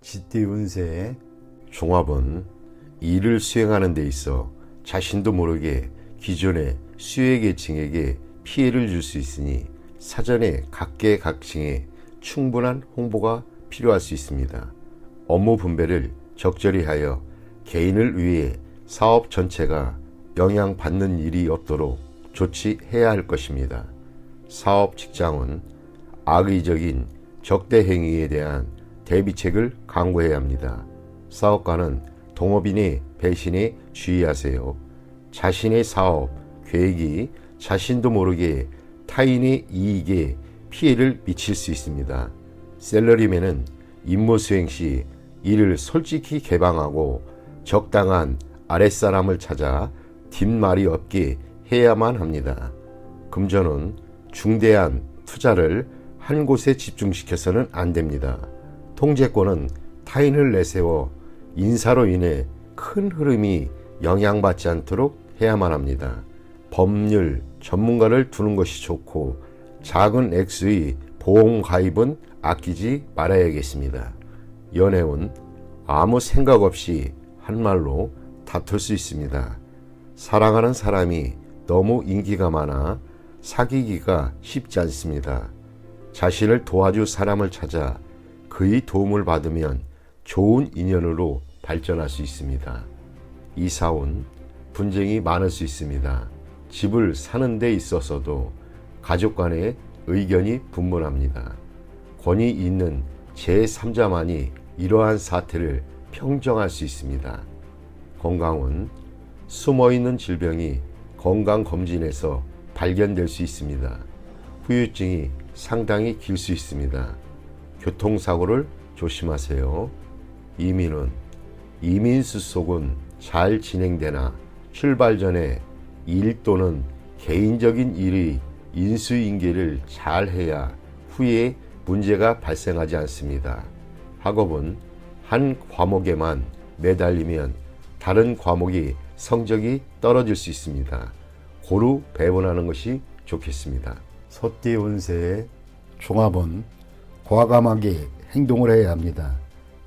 쥐띠 운세의 종합은 일을 수행하는 데 있어 자신도 모르게 기존의 수혜계층에게 피해를 줄 수 있으니 사전에 각계각층에 충분한 홍보가 필요할 수 있습니다. 업무 분배를 적절히 하여 개인을 위해 사업 전체가 영향받는 일이 없도록 조치해야 할 것입니다. 사업 직장은 악의적인 적대 행위에 대한 대비책을 강구해야 합니다. 사업가는 동업인의 배신에 주의하세요. 자신의 사업, 계획이 자신도 모르게 타인의 이익에 피해를 미칠 수 있습니다. 셀러리맨은 임무 수행 시 이를 솔직히 개방하고 적당한 아랫사람을 찾아 뒷말이 없게 해야만 합니다. 금전은 중대한 투자를 한 곳에 집중시켜서는 안 됩니다. 통제권은 타인을 내세워 인사로 인해 큰 흐름이 영향받지 않도록 해야만 합니다. 법률 전문가를 두는 것이 좋고 작은 액수의 보험 가입은 아끼지 말아야겠습니다. 연애운 아무 생각 없이 한 말로 다툴 수 있습니다. 사랑하는 사람이 너무 인기가 많아 사귀기가 쉽지 않습니다. 자신을 도와줄 사람을 찾아 그의 도움을 받으면 좋은 인연으로 발전할 수 있습니다. 이사운 분쟁이 많을 수 있습니다. 집을 사는 데 있어서도 가족 간의 의견이 분분합니다. 권위 있는 제3자만이 이러한 사태를 평정할 수 있습니다. 건강은 숨어있는 질병이 건강검진에서 발견될 수 있습니다. 후유증이 상당히 길 수 있습니다. 교통사고를 조심하세요. 이민은 이민수속은 잘 진행되나 출발 전에 일 또는 개인적인 일의 인수인계를 잘 해야 후에 문제가 발생하지 않습니다. 학업은 한 과목에만 매달리면 다른 과목이 성적이 떨어질 수 있습니다. 고루 배분하는 것이 좋겠습니다. 소띠 운세의 종합은 과감하게 행동을 해야 합니다.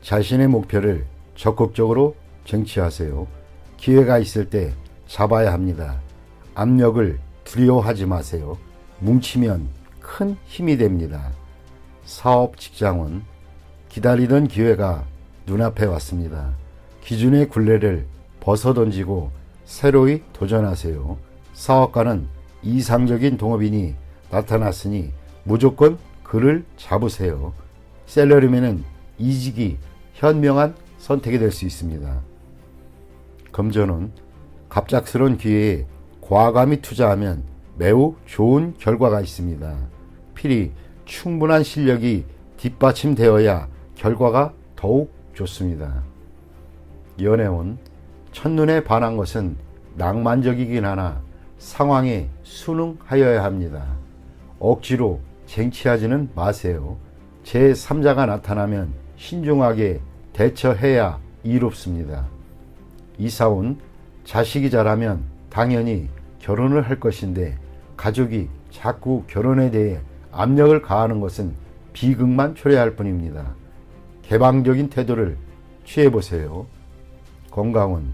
자신의 목표를 적극적으로 쟁취하세요. 기회가 있을 때 잡아야 합니다. 압력을 두려워하지 마세요. 뭉치면 큰 힘이 됩니다. 사업 직장은 기다리던 기회가 눈앞에 왔습니다. 기존의 굴레를 벗어던지고 새로이 도전하세요. 사업가는 이상적인 동업인이 나타났으니 무조건 그를 잡으세요. 셀러리맨은 이직이 현명한 선택이 될 수 있습니다. 금전은 갑작스러운 기회에 과감히 투자하면 매우 좋은 결과가 있습니다. 필히 충분한 실력이 뒷받침되어야 결과가 더욱 좋습니다. 연애운 첫눈에 반한 것은 낭만적이긴 하나 상황에 순응하여야 합니다. 억지로 쟁취하지는 마세요. 제3자가 나타나면 신중하게 대처해야 이롭습니다. 이사운 자식이 자라면 당연히 결혼을 할 것인데 가족이 자꾸 결혼에 대해 압력을 가하는 것은 비극만 초래할 뿐입니다. 개방적인 태도를 취해보세요. 건강은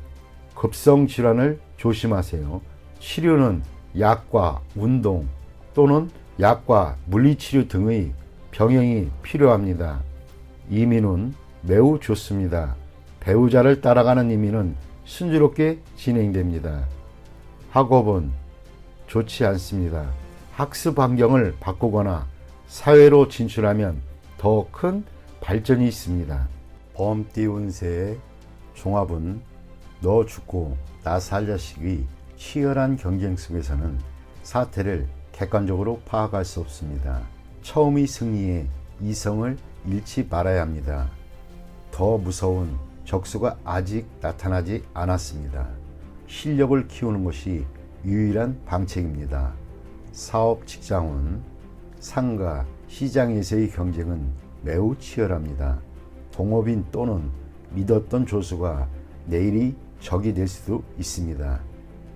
급성 질환을 조심하세요. 치료는 약과 운동 또는 약과 물리치료 등의 병행이 필요합니다. 이민은 매우 좋습니다. 배우자를 따라가는 이민은 순조롭게 진행됩니다. 학업은 좋지 않습니다. 학습 환경을 바꾸거나 사회로 진출하면 더 큰 발전이 있습니다. 범띠 운세의 종합은 너 죽고 나 살 자식의 치열한 경쟁 속에서는 사태를 객관적으로 파악할 수 없습니다. 처음의 승리에 이성을 잃지 말아야 합니다. 더 무서운 적수가 아직 나타나지 않았습니다. 실력을 키우는 것이 유일한 방책입니다. 사업 직장은 상가, 시장에서의 경쟁은 매우 치열합니다. 동업인 또는 믿었던 조수가 내일이 적이 될 수도 있습니다.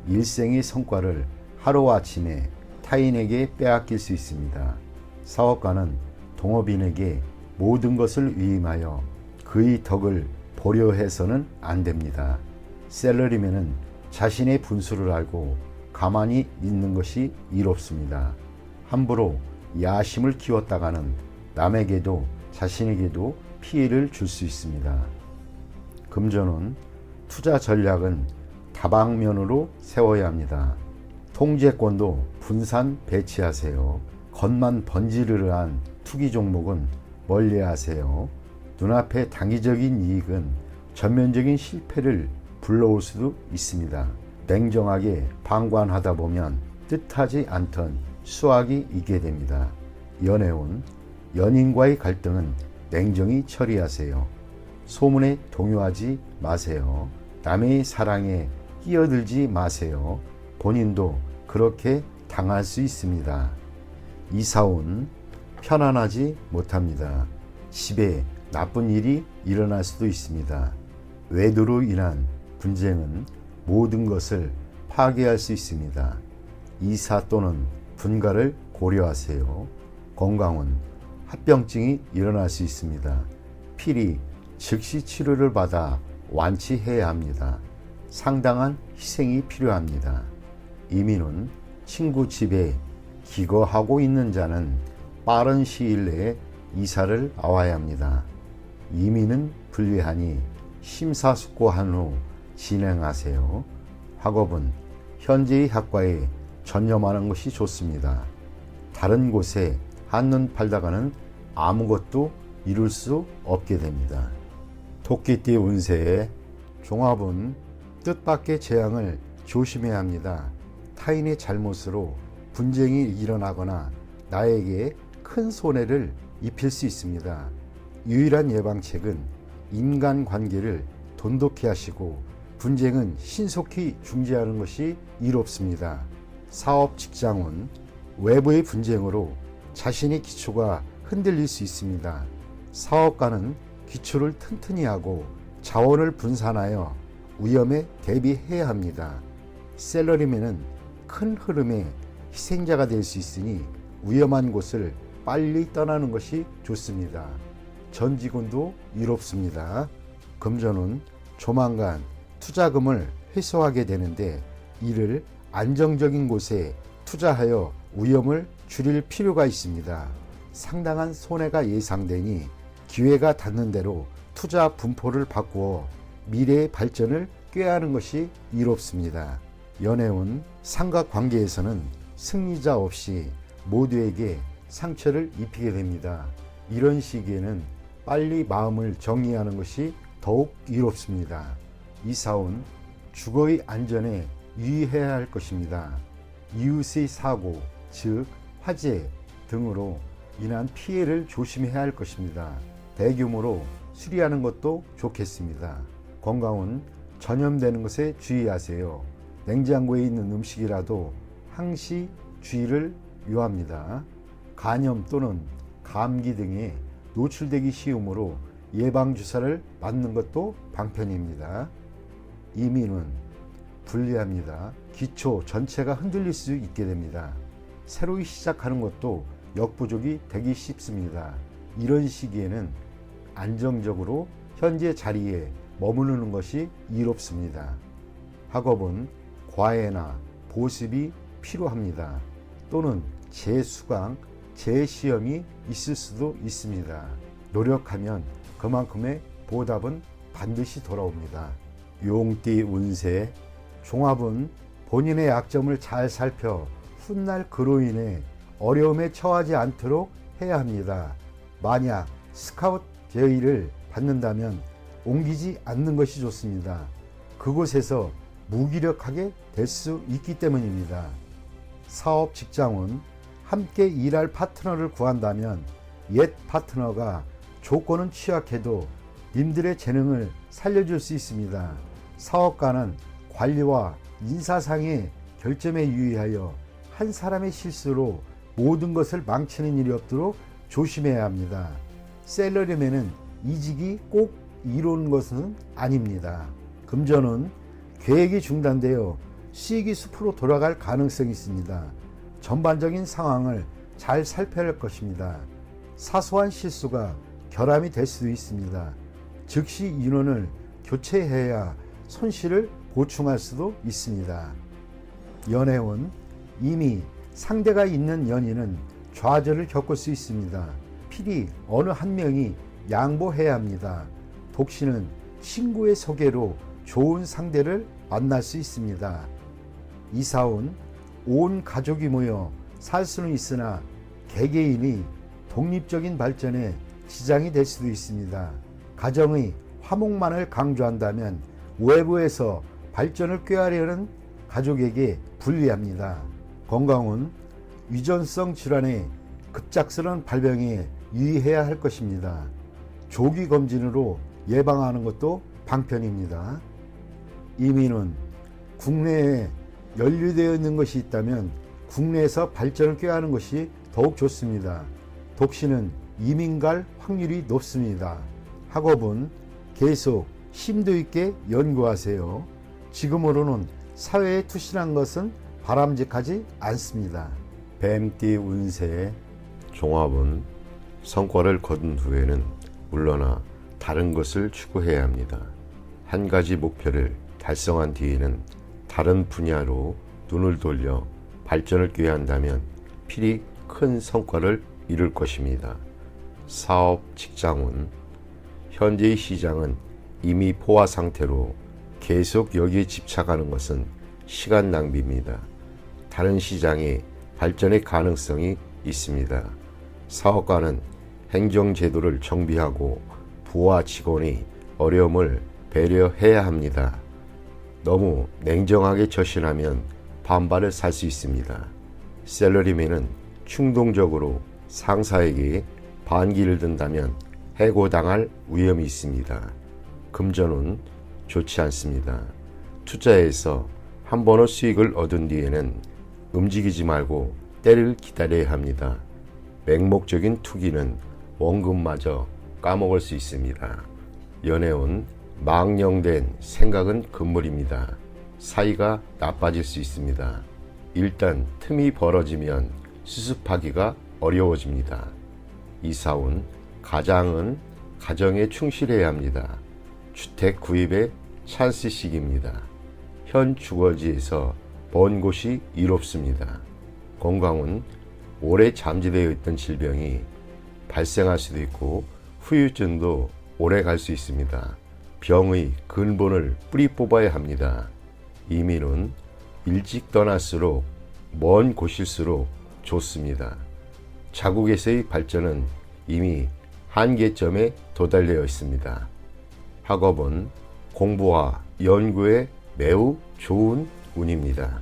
일생의 성과를 하루아침에 타인에게 빼앗길 수 있습니다. 사업가는 동업인에게 모든 것을 위임하여 그의 덕을 보려 해서는 안 됩니다. 셀러리맨은 자신의 분수를 알고 가만히 있는 것이 이롭습니다. 함부로 야심을 키웠다가는 남에게도 자신에게도 피해를 줄 수 있습니다. 금전운, 투자 전략은 다방면으로 세워야 합니다. 통제권도 분산 배치하세요. 겉만 번지르르한 투기 종목은 멀리하세요. 눈앞의 단기적인 이익은 전면적인 실패를 불러올 수도 있습니다. 냉정하게 방관하다 보면 뜻하지 않던 수확이 있게 됩니다. 연애운, 연인과의 갈등은 냉정히 처리하세요. 소문에 동요하지 마세요. 남의 사랑에 끼어들지 마세요. 본인도 그렇게 당할 수 있습니다. 이사운, 편안하지 못합니다. 집에 나쁜 일이 일어날 수도 있습니다. 외도로 인한 분쟁은 모든 것을 파괴할 수 있습니다. 이사 또는 분가를 고려하세요. 건강은 합병증이 일어날 수 있습니다. 필히 즉시 치료를 받아 완치해야 합니다. 상당한 희생이 필요합니다. 이민은 친구 집에 기거하고 있는 자는 빠른 시일 내에 이사를 나와야 합니다. 이민은 불리하니 심사숙고한 후 진행하세요. 학업은 현재의 학과에 전념하는 것이 좋습니다. 다른 곳에 한눈 팔다가는 아무것도 이룰 수 없게 됩니다. 토끼띠 운세의 종합은 뜻밖의 재앙을 조심해야 합니다. 타인의 잘못으로 분쟁이 일어나거나 나에게 큰 손해를 입힐 수 있습니다. 유일한 예방책은 인간관계를 돈독히 하시고 분쟁은 신속히 중지하는 것이 이롭습니다. 사업 직장운, 외부의 분쟁으로 자신의 기초가 흔들릴 수 있습니다. 사업가는 기초를 튼튼히 하고 자원을 분산하여 위험에 대비해야 합니다. 셀러리맨은 큰 흐름의 희생자가 될 수 있으니 위험한 곳을 빨리 떠나는 것이 좋습니다. 전 직원도 이롭습니다. 금전은 조만간 투자금을 회수하게 되는데 이를 안정적인 곳에 투자하여 위험을 줄일 필요가 있습니다. 상당한 손해가 예상되니 기회가 닿는 대로 투자 분포를 바꾸어 미래의 발전을 꾀하는 것이 이롭습니다. 연애운, 삼각관계에서는 승리자 없이 모두에게 상처를 입히게 됩니다. 이런 시기에는 빨리 마음을 정리하는 것이 더욱 이롭습니다. 이사운, 주거의 안전에 유의해야 할 것입니다. 이웃의 사고, 즉 화재 등으로 인한 피해를 조심해야 할 것입니다. 대규모로 수리하는 것도 좋겠습니다. 건강은 전염되는 것에 주의하세요. 냉장고에 있는 음식이라도 항시 주의를 요합니다. 간염 또는 감기 등에 노출되기 쉬우므로 예방주사를 맞는 것도 방편입니다. 이민은 불리합니다. 기초 전체가 흔들릴 수 있게 됩니다. 새로 시작하는 것도 역부족이 되기 쉽습니다. 이런 시기에는 안정적으로 현재 자리에 머무르는 것이 이롭습니다. 학업은 과외나 보습이 필요합니다. 또는 재수강, 재시험이 있을 수도 있습니다. 노력하면 그만큼의 보답은 반드시 돌아옵니다. 용띠 운세 종합은 본인의 약점을 잘 살펴 훗날 그로 인해 어려움에 처하지 않도록 해야 합니다. 만약 스카웃 제의를 받는다면 옮기지 않는 것이 좋습니다. 그곳에서 무기력하게 될 수 있기 때문입니다. 사업 직장은 함께 일할 파트너를 구한다면 옛 파트너가 조건은 취약해도 님들의 재능을 살려줄 수 있습니다. 사업가는 관리와 인사상의 결점에 유의하여 한 사람의 실수로 모든 것을 망치는 일이 없도록 조심해야 합니다. 셀러리맨은 이직이 꼭 이루는 것은 아닙니다. 금전은 계획이 중단되어 수익이 숲으로 돌아갈 가능성이 있습니다. 전반적인 상황을 잘 살펴야 할 것입니다. 사소한 실수가 결함이 될 수도 있습니다. 즉시 인원을 교체해야 손실을 보충할 수도 있습니다. 연애운, 이미 상대가 있는 연인은 좌절을 겪을 수 있습니다. 필히 어느 한 명이 양보해야 합니다. 독신은 친구의 소개로 좋은 상대를 만날 수 있습니다. 이사운, 온 가족이 모여 살 수는 있으나 개개인이 독립적인 발전에 지장이 될 수도 있습니다. 가정의 화목만을 강조한다면 외부에서 발전을 꾀하려는 가족에게 불리합니다. 건강은 유전성 질환의 급작스러운 발병에 유의해야 할 것입니다. 조기 검진으로 예방하는 것도 방편입니다. 이민은 국내에 연루되어 있는 것이 있다면 국내에서 발전을 꾀하는 것이 더욱 좋습니다. 독신은 이민 갈 확률이 높습니다. 학업은 계속 심도 있게 연구하세요. 지금으로는 사회에 투신한 것은 바람직하지 않습니다. 뱀띠 운세 종합은 성과를 거둔 후에는 물러나 다른 것을 추구해야 합니다. 한 가지 목표를 달성한 뒤에는 다른 분야로 눈을 돌려 발전을 꾀한다면 필히 큰 성과를 이룰 것입니다. 사업, 직장운 현재의 시장은 이미 포화 상태로 계속 여기에 집착하는 것은 시간 낭비입니다. 다른 시장에 발전의 가능성이 있습니다. 사업가는 행정제도를 정비하고 부하 직원의 어려움을 배려해야 합니다. 너무 냉정하게 처신하면 반발을 살 수 있습니다. 셀러리맨은 충동적으로 상사에게 반기를 든다면 해고당할 위험이 있습니다. 금전은 좋지 않습니다. 투자해서 한 번의 수익을 얻은 뒤에는 움직이지 말고 때를 기다려야 합니다. 맹목적인 투기는 원금마저 까먹을 수 있습니다. 연애운 망령된 생각은 금물입니다. 사이가 나빠질 수 있습니다. 일단 틈이 벌어지면 수습하기가 어려워집니다. 이사운 가장은 가정에 충실해야 합니다. 주택 구입의 찬스 시기입니다. 현 주거지에서 먼 곳이 이롭습니다. 건강은 오래 잠재되어 있던 질병이 발생할 수도 있고 후유증도 오래 갈 수 있습니다. 병의 근본을 뿌리 뽑아야 합니다. 이민은 일찍 떠날수록 먼 곳일수록 좋습니다. 자국에서의 발전은 이미 한계점에 도달되어 있습니다. 학업은 공부와 연구에 매우 좋은 운입니다.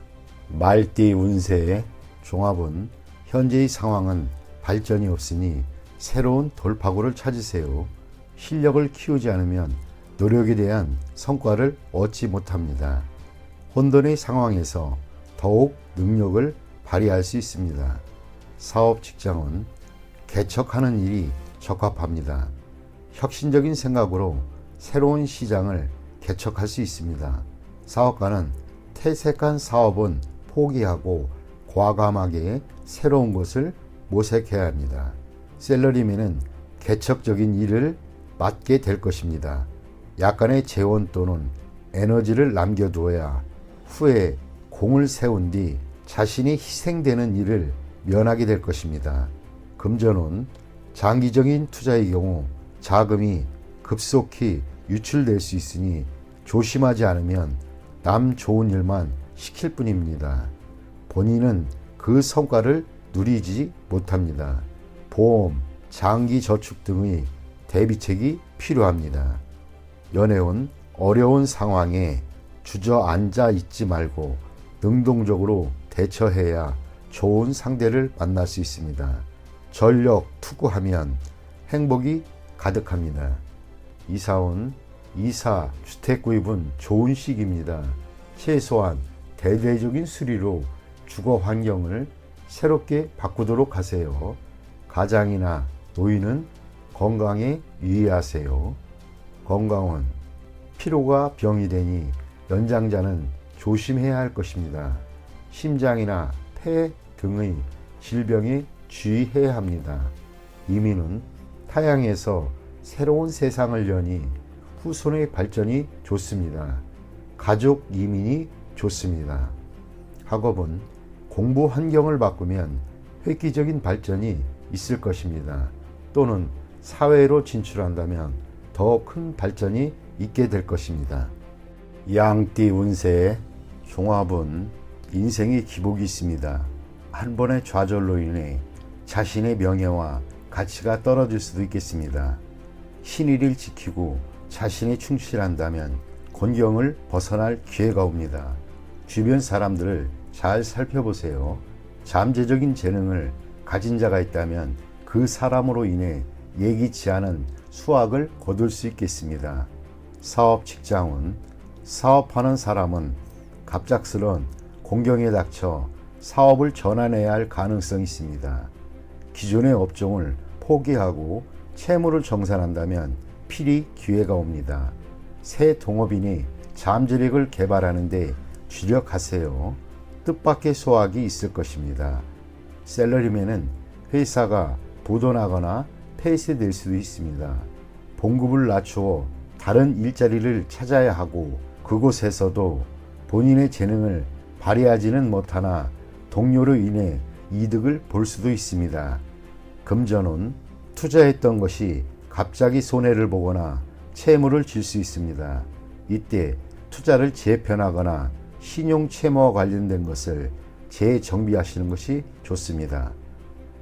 말띠 운세의 종합은 현재의 상황은 발전이 없으니 새로운 돌파구를 찾으세요. 실력을 키우지 않으면 노력에 대한 성과를 얻지 못합니다. 혼돈의 상황에서 더욱 능력을 발휘할 수 있습니다. 사업 직장은 개척하는 일이 적합합니다. 혁신적인 생각으로 새로운 시장을 개척할 수 있습니다. 사업가는 퇴색한 사업은 포기하고 과감하게 새로운 것을 모색해야 합니다. 셀러리맨은 개척적인 일을 맡게 될 것입니다. 약간의 재원 또는 에너지를 남겨두어야 후에 공을 세운 뒤 자신이 희생되는 일을 면하게 될 것입니다. 금전은 장기적인 투자의 경우 자금이 급속히 유출될 수 있으니 조심하지 않으면 남 좋은 일만 시킬 뿐입니다. 본인은 그 성과를 누리지 못합니다. 보험, 장기 저축 등의 대비책이 필요합니다. 연애운 어려운 상황에 주저앉아 있지 말고 능동적으로 대처해야 좋은 상대를 만날 수 있습니다. 전력 투구하면 행복이 가득합니다. 이사운 이사 주택 구입은 좋은 시기입니다. 최소한 대대적인 수리로 주거 환경을 새롭게 바꾸도록 하세요. 가장이나 노인은 건강에 유의하세요. 건강은 피로가 병이 되니 연장자는 조심해야 할 것입니다. 심장이나 폐 등의 질병에 주의해야 합니다. 이민은 타향에서 새로운 세상을 여니 후손의 발전이 좋습니다. 가족 이민이 좋습니다. 학업은 공부 환경을 바꾸면 획기적인 발전이 있을 것입니다. 또는 사회로 진출한다면 더 큰 발전이 있게 될 것입니다. 양띠 운세의 종합은 인생의 기복이 있습니다. 한 번의 좌절로 인해 자신의 명예와 가치가 떨어질 수도 있겠습니다. 신의를 지키고 자신이 충실한다면 곤경을 벗어날 기회가 옵니다. 주변 사람들을 잘 살펴보세요. 잠재적인 재능을 가진 자가 있다면 그 사람으로 인해 예기치 않은 수확을 거둘 수 있겠습니다. 사업 직장운, 사업하는 사람은 갑작스런 공경에 닥쳐 사업을 전환해야 할 가능성이 있습니다. 기존의 업종을 포기하고 채무를 정산한다면 필히 기회가 옵니다. 새 동업인이 잠재력을 개발하는데 주력하세요. 뜻밖의 소확이 있을 것입니다. 셀러리맨은 회사가 부도나거나 폐쇄될 수도 있습니다. 봉급을 낮추어 다른 일자리를 찾아야 하고 그곳에서도 본인의 재능을 발휘하지는 못하나 동료로 인해 이득을 볼 수도 있습니다. 금전운, 투자했던 것이 갑자기 손해를 보거나 채무를 질 수 있습니다. 이때 투자를 재편하거나 신용 채무와 관련된 것을 재정비하시는 것이 좋습니다.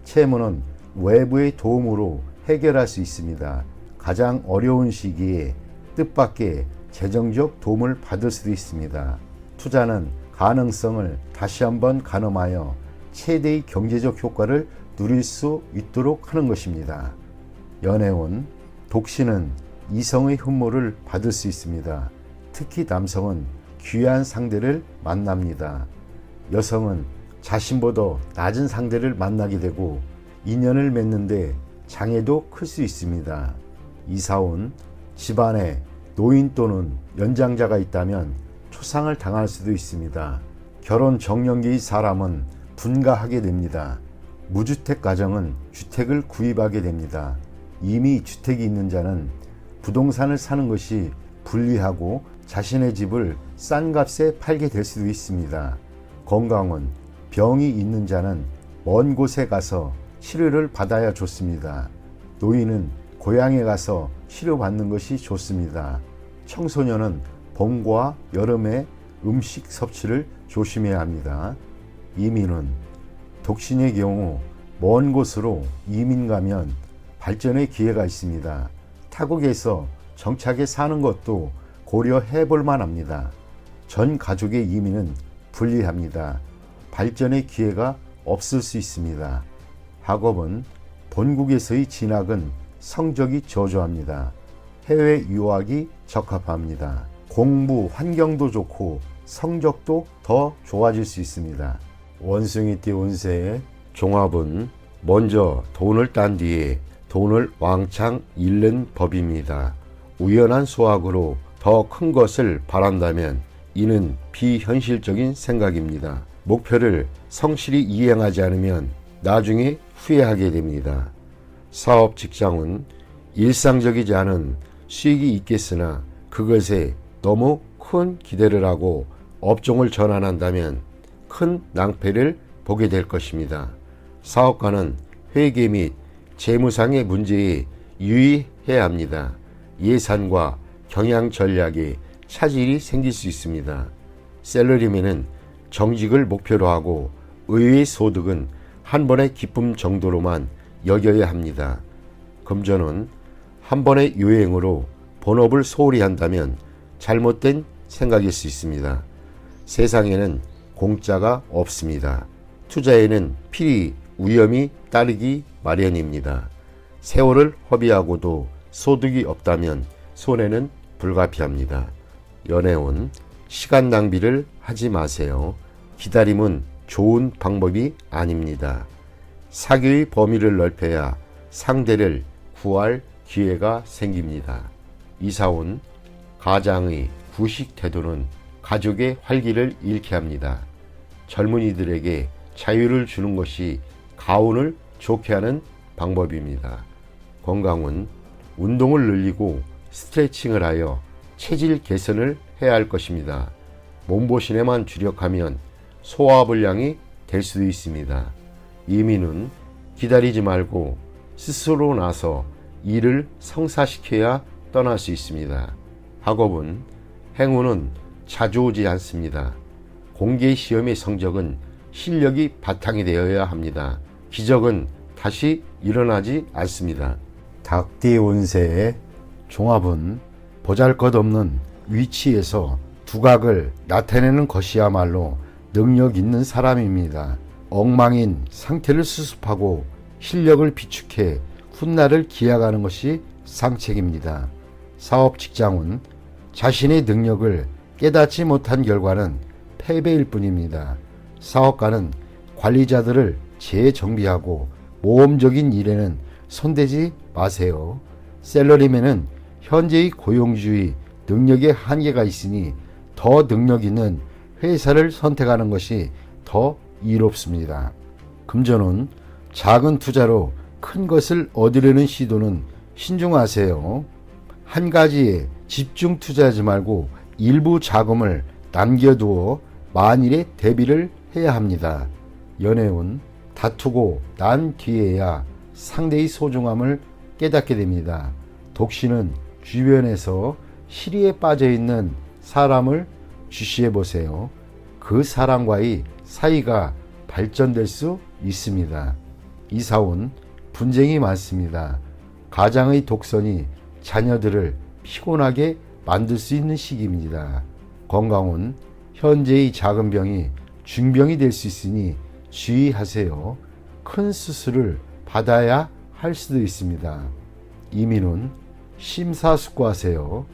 채무는 외부의 도움으로 해결할 수 있습니다. 가장 어려운 시기에 뜻밖의 재정적 도움을 받을 수도 있습니다. 투자는 가능성을 다시 한번 가늠하여 최대의 경제적 효과를 누릴 수 있도록 하는 것입니다. 연애운, 독신은 이성의 흠모를 받을 수 있습니다. 특히 남성은 귀한 상대를 만납니다. 여성은 자신보다 낮은 상대를 만나게 되고 인연을 맺는데 장애도 클 수 있습니다. 이사운, 집안에 노인 또는 연장자가 있다면 초상을 당할 수도 있습니다. 결혼 정년기의 사람은 분가하게 됩니다. 무주택 가정은 주택을 구입하게 됩니다. 이미 주택이 있는 자는 부동산을 사는 것이 불리하고 자신의 집을 싼 값에 팔게 될 수도 있습니다. 건강은 병이 있는 자는 먼 곳에 가서 치료를 받아야 좋습니다. 노인은 고향에 가서 치료받는 것이 좋습니다. 청소년은 봄과 여름에 음식 섭취를 조심해야 합니다. 이민은 독신의 경우 먼 곳으로 이민 가면 발전의 기회가 있습니다. 타국에서 정착해 사는 것도 고려해 볼 만합니다. 전 가족의 이민은 불리합니다. 발전의 기회가 없을 수 있습니다. 학업은 본국에서의 진학은 성적이 저조합니다. 해외 유학이 적합합니다. 공부 환경도 좋고 성적도 더 좋아질 수 있습니다. 원숭이띠 운세의 종합은 먼저 돈을 딴 뒤에 돈을 왕창 잃는 법입니다. 우연한 수확으로 더 큰 것을 바란다면 이는 비현실적인 생각입니다. 목표를 성실히 이행하지 않으면 나중에 후회하게 됩니다. 사업 직장은 일상적이지 않은 수익이 있겠으나 그것에 너무 큰 기대를 하고 업종을 전환한다면 큰 낭패를 보게 될 것입니다. 사업가는 회계 및 재무상의 문제에 유의해야 합니다. 예산과 경영 전략에 차질이 생길 수 있습니다. 셀러리맨은 정직을 목표로 하고 의외의 소득은 한 번의 기쁨 정도로만 여겨야 합니다. 금전은 한 번의 요행으로 본업을 소홀히 한다면 잘못된 생각일 수 있습니다. 세상에는 공짜가 없습니다. 투자에는 필히 위험이 따르기 마련입니다. 세월을 허비하고도 소득이 없다면 손해는 불가피합니다. 연애운, 시간 낭비를 하지 마세요. 기다림은 좋은 방법이 아닙니다. 사교의 범위를 넓혀야 상대를 구할 기회가 생깁니다. 이사온, 가장의 구식 태도는 가족의 활기를 잃게 합니다. 젊은이들에게 자유를 주는 것이 가운을 좋게 하는 방법입니다. 건강은 운동을 늘리고 스트레칭을 하여 체질 개선을 해야 할 것입니다. 몸보신에만 주력하면 소화불량이 될 수도 있습니다. 이민은 기다리지 말고 스스로 나서 일을 성사시켜야 떠날 수 있습니다. 학업은 행운은 자주 오지 않습니다. 공개 시험의 성적은 실력이 바탕이 되어야 합니다. 기적은 다시 일어나지 않습니다. 닭띠 운세의 종합은 보잘것없는 위치에서 두각을 나타내는 것이야말로 능력 있는 사람입니다. 엉망인 상태를 수습하고 실력을 비축해 훗날을 기약하는 것이 상책입니다. 사업 직장은 자신의 능력을 깨닫지 못한 결과는 패배일 뿐입니다. 사업가는 관리자들을 재정비하고 모험적인 일에는 손대지 마세요. 셀러리맨은 현재의 고용주의 능력에 한계가 있으니 더 능력 있는 회사를 선택하는 것이 더 이롭습니다. 금전은 작은 투자로 큰 것을 얻으려는 시도는 신중하세요. 한 가지에 집중 투자하지 말고 일부 자금을 남겨두어 만일에 대비를 해야 합니다. 연애운 다투고 난 뒤에야 상대의 소중함을 깨닫게 됩니다. 독신은 주변에서 시리에 빠져있는 사람을 주시해 보세요. 그 사람과의 사이가 발전될 수 있습니다. 이사운 분쟁이 많습니다. 가장의 독선이 자녀들을 피곤하게 만들 수 있는 시기입니다. 건강은 현재의 작은 병이 중병이 될 수 있으니 주의하세요. 큰 수술을 받아야 할 수도 있습니다. 이민은 심사숙고하세요.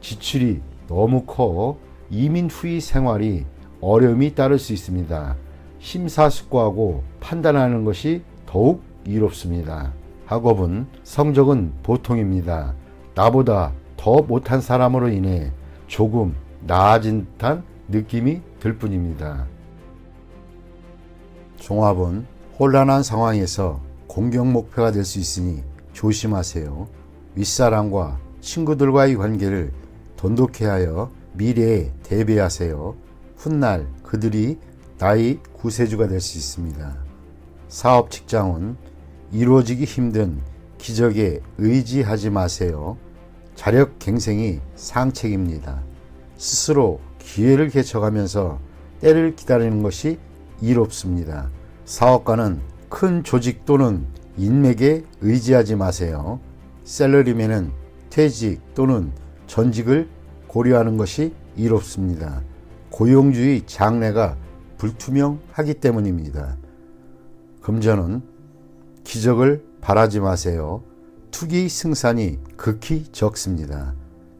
지출이 너무 커 이민 후의 생활이 어려움이 따를 수 있습니다. 심사숙고하고 판단하는 것이 더욱 이롭습니다. 학업은 성적은 보통입니다. 나보다 더 못한 사람으로 인해 조금 나아진 듯한 느낌이 들 뿐입니다. 종합은 혼란한 상황에서 공격 목표가 될 수 있으니 조심하세요. 윗사람과 친구들과의 관계를 돈독히 하여 미래에 대비하세요. 훗날 그들이 나의 구세주가 될 수 있습니다. 사업 직장은 이루어지기 힘든 기적에 의지하지 마세요. 자력갱생이 상책입니다. 스스로 기회를 개척하면서 때를 기다리는 것이 이롭습니다. 사업가는 큰 조직 또는 인맥에 의지하지 마세요. 셀러리맨은 퇴직 또는 전직을 고려하는 것이 이롭습니다. 고용주의 장래가 불투명하기 때문입니다. 금전은 기적을 바라지 마세요. 투기 승산이 극히 적습니다.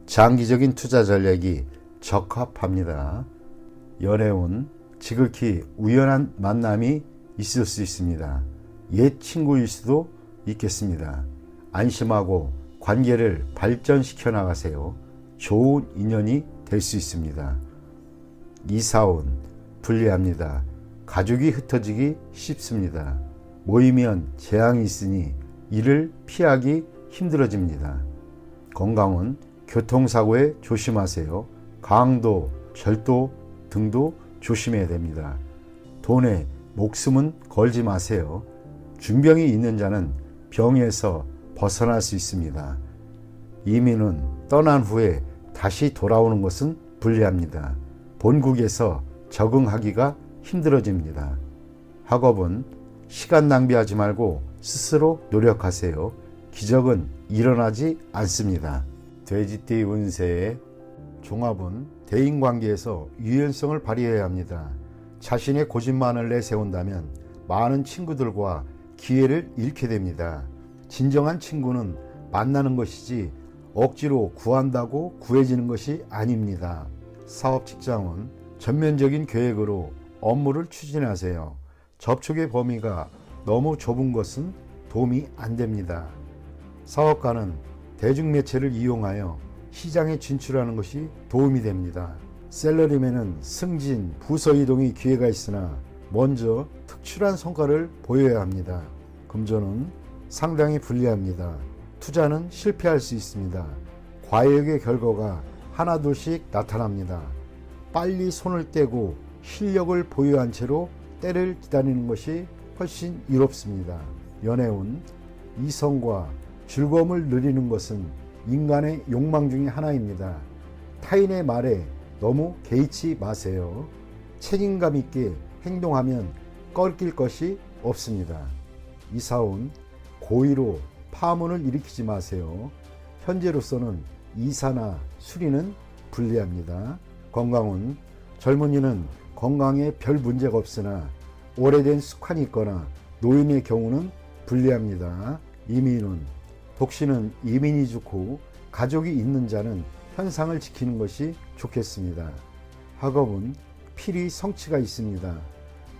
장기적인 투자 전략이 적합합니다. 연애운 지극히 우연한 만남이 있을 수 있습니다. 옛 친구일 수도 있겠습니다. 안심하고 관계를 발전시켜 나가세요. 좋은 인연이 될 수 있습니다. 이사운 불리합니다. 가족이 흩어지기 쉽습니다. 모이면 재앙이 있으니 이를 피하기 힘들어집니다. 건강은 교통사고에 조심하세요. 강도, 절도 등도 조심해야 됩니다. 돈에 목숨은 걸지 마세요. 중병이 있는 자는 병에서 벗어날 수 있습니다. 이민은 떠난 후에 다시 돌아오는 것은 불리합니다. 본국에서 적응하기가 힘들어집니다. 학업은 시간 낭비하지 말고 스스로 노력하세요. 기적은 일어나지 않습니다. 돼지띠 운세의 종합은 대인관계에서 유연성을 발휘해야 합니다. 자신의 고집만을 내세운다면 많은 친구들과 기회를 잃게 됩니다. 진정한 친구는 만나는 것이지 억지로 구한다고 구해지는 것이 아닙니다. 사업 직장은 전면적인 계획으로 업무를 추진하세요. 접촉의 범위가 너무 좁은 것은 도움이 안 됩니다. 사업가는 대중매체를 이용하여 시장에 진출하는 것이 도움이 됩니다. 셀러리맨은 승진, 부서 이동의 기회가 있으나 먼저 특출한 성과를 보여야 합니다. 금전은 상당히 불리합니다. 투자는 실패할 수 있습니다. 과욕의 결과가 하나둘씩 나타납니다. 빨리 손을 떼고 실력을 보유한 채로 때를 기다리는 것이 훨씬 이롭습니다. 연애운, 이성과 즐거움을 누리는 것은 인간의 욕망 중에 하나입니다. 타인의 말에 너무 개의치 마세요. 책임감 있게 행동하면 꺾일 것이 없습니다. 이사운, 고의로 파문을 일으키지 마세요. 현재로서는 이사나 수리는 불리합니다. 건강운, 젊은이는 건강에 별 문제가 없으나 오래된 습관이 있거나 노인의 경우는 불리합니다. 이민운, 독신은 이민이 좋고 가족이 있는 자는 현상을 지키는 것이 좋겠습니다. 학업은 필히 성취가 있습니다.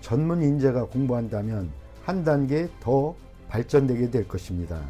전문 인재가 공부한다면 한 단계 더 발전되게 될 것입니다.